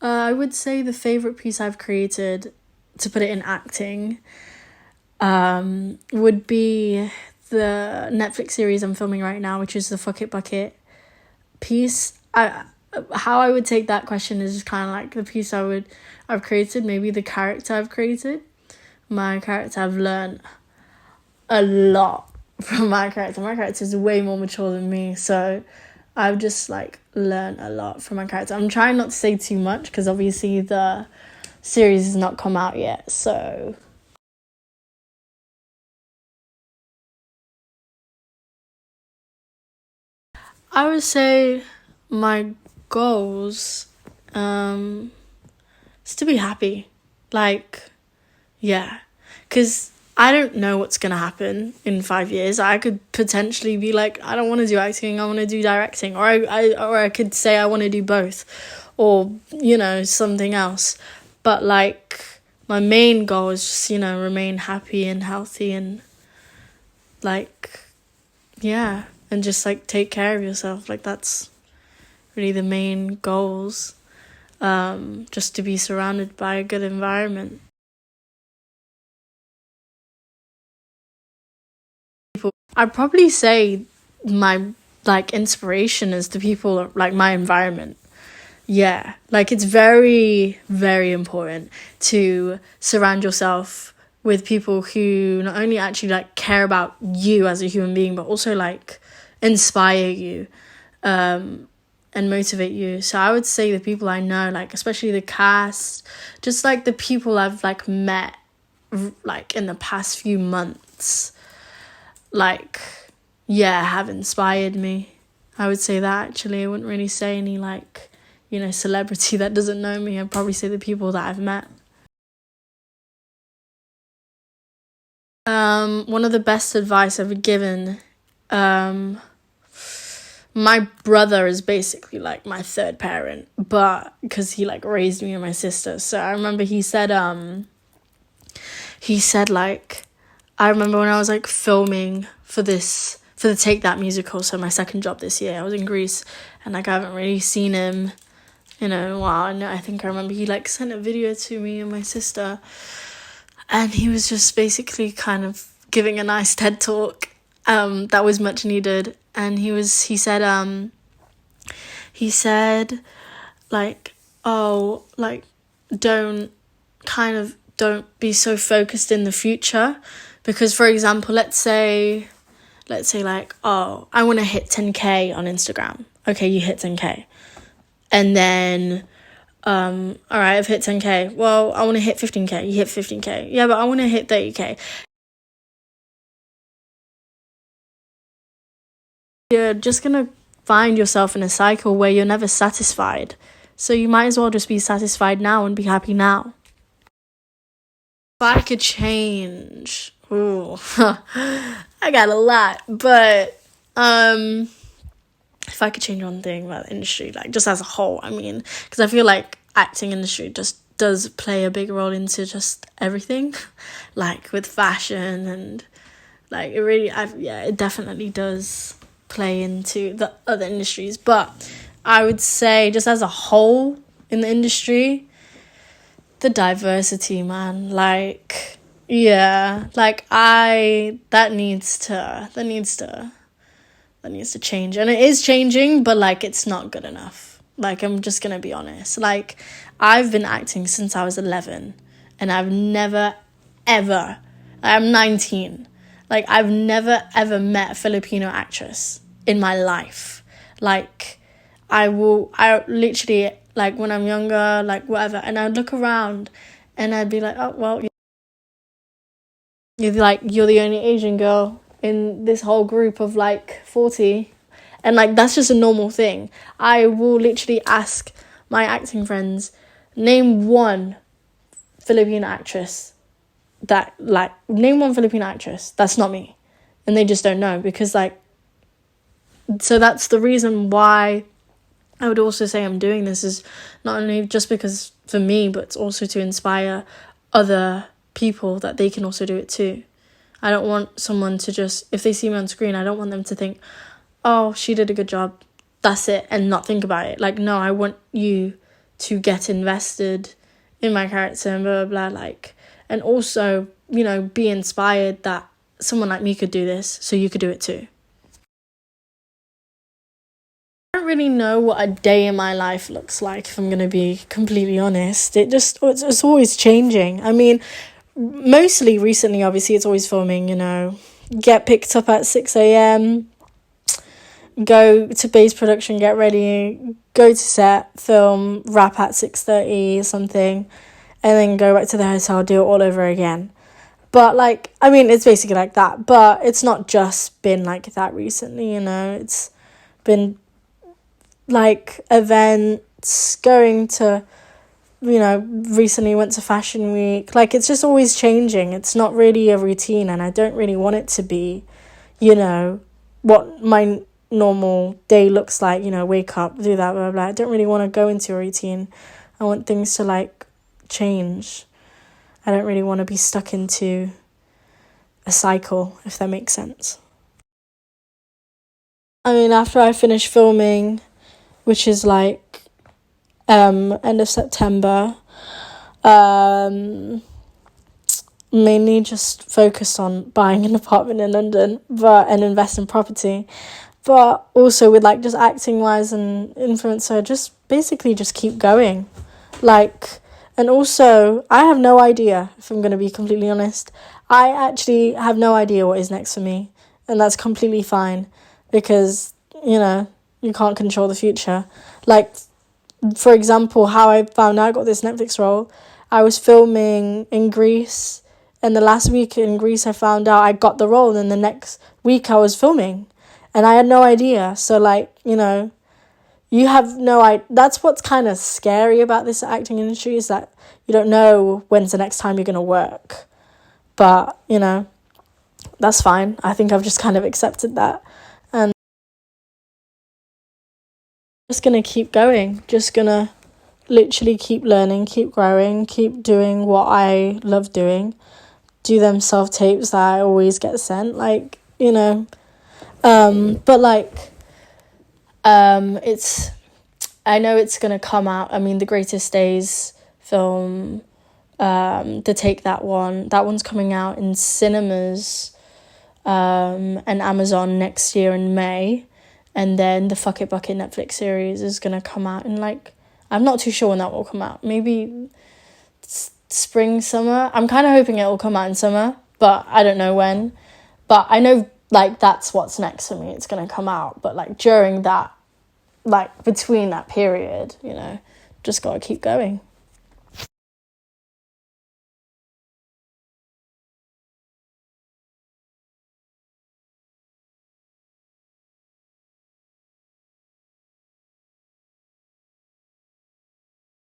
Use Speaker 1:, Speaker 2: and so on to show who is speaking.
Speaker 1: I would say the favorite piece I've created, to put it in acting, would be the Netflix series I'm filming right now, which is the Fuck It Bucket piece. How I would take that question is just kind of like the piece I've created, maybe the character I've created. My character, I've learned a lot from my character. My character is way more mature than me, so I've just like learned a lot from my character. I'm trying not to say too much because obviously the series has not come out yet, so I would say my goals is to be happy. Like, yeah, because I don't know what's gonna happen in 5 years. I could potentially be like, I don't want to do acting, I want to do directing, or I could say I want to do both, or something else. But like, my main goal is just remain happy and healthy and like, yeah, and just like take care of yourself. Like, that's really the main goals. Just to be surrounded by a good environment. I'd probably say my like inspiration is the people, like my environment. Yeah, like it's very, very important to surround yourself with people who not only actually like care about you as a human being, but also like inspire you, and motivate you. So I would say the people I know, like especially the cast, just like the people I've like met like in the past few months, like, yeah, have inspired me. I would say that actually. I wouldn't really say any like, celebrity that doesn't know me. I'd probably say the people that I've met. One of the best advice I've been given, my brother is basically like my third parent, but because he like raised me and my sister. So I remember he said like, I remember when I was like filming for the Take That musical, so my second job this year, I was in Greece, and like I haven't really seen him in a while. And I think I remember he like sent a video to me and my sister, and he was just basically kind of giving a nice TED talk, that was much needed. And he said like, oh, like don't be so focused in the future, because for example, let's say like, oh, I want to hit 10k on Instagram. Okay, you hit 10k, and then all right, I've hit 10k. Well, I want to hit 15k. You hit 15k. Yeah, but I want to hit 30k. You're just gonna find yourself in a cycle where you're never satisfied. So you might as well just be satisfied now and be happy now. If I could change, ooh, I got a lot, but if I could change one thing about the industry, like just as a whole, I mean, because I feel like acting industry just does play a big role into just everything, like with fashion and like it definitely does play into the other industries. But I would say just as a whole in the industry, the diversity, man, like, yeah, like that needs to change, and it is changing, but like it's not good enough. Like, I'm just gonna be honest, like I've been acting since I was 11, and I've never ever, I'm 19, like I've never ever met a Filipino actress in my life. Like, I literally, like when I'm younger, like whatever, and I'd look around and I'd be like, oh well, you're the only Asian girl in this whole group of like 40, and like that's just a normal thing. I will literally ask my acting friends, name one Filipino actress that's not me, and they just don't know, because like, so that's the reason why I would also say I'm doing this, is not only just because for me, but it's also to inspire other people that they can also do it too. I don't want someone to just, if they see me on screen, I don't want them to think, oh, she did a good job, that's it, and not think about it. Like, no, I want you to get invested in my character and blah, blah, blah, like, and also, you know, be inspired that someone like me could do this, so you could do it too. I don't really know what a day in my life looks like, if I'm going to be completely honest. It's always changing. I mean, mostly recently, obviously, it's always filming, you know, get picked up at 6 a.m, go to base production, get ready, go to set, film, wrap at 6:30 or something, and then go back to the hotel, do it all over again. But, like, I mean, it's basically like that. But it's not just been like that recently, you know. It's been, like, events, going to, you know, recently went to Fashion Week. Like, it's just always changing. It's not really a routine, and I don't really want it to be, you know, what my normal day looks like, you know, wake up, do that, blah, blah, blah. I don't really want to go into a routine. I want things to, like, change. I don't really want to be stuck into a cycle, if that makes sense. I mean, after I finish filming, which is like end of September, mainly just focus on buying an apartment in London, and invest in property. But also with, like, just acting wise and influencer, just basically just keep going. Like, and also, I have no idea, if I'm going to be completely honest. I actually have no idea what is next for me. And that's completely fine. Because, you know, you can't control the future. Like, for example, how I found out I got this Netflix role. I was filming in Greece. And the last week in Greece, I found out I got the role. And then the next week I was filming. And I had no idea. So, like, you know, you have no idea. That's what's kind of scary about this acting industry, is that you don't know when's the next time you're going to work. But, you know, that's fine. I think I've just kind of accepted that. And just going to keep going. Just going to literally keep learning, keep growing, keep doing what I love doing. Do them self-tapes that I always get sent. Like, you know. But, like, it's, I know it's gonna come out. I mean, The Greatest Days film, the Take That one's coming out in cinemas, and Amazon next year in May, and then the Fuck It Bucket Netflix series is gonna come out in, like, I'm not too sure when that will come out. Maybe spring, summer. I'm kind of hoping it will come out in summer, but I don't know when. But I know, like, that's what's next for me. It's going to come out. But, like, during that, like, between that period, you know, just got to keep going.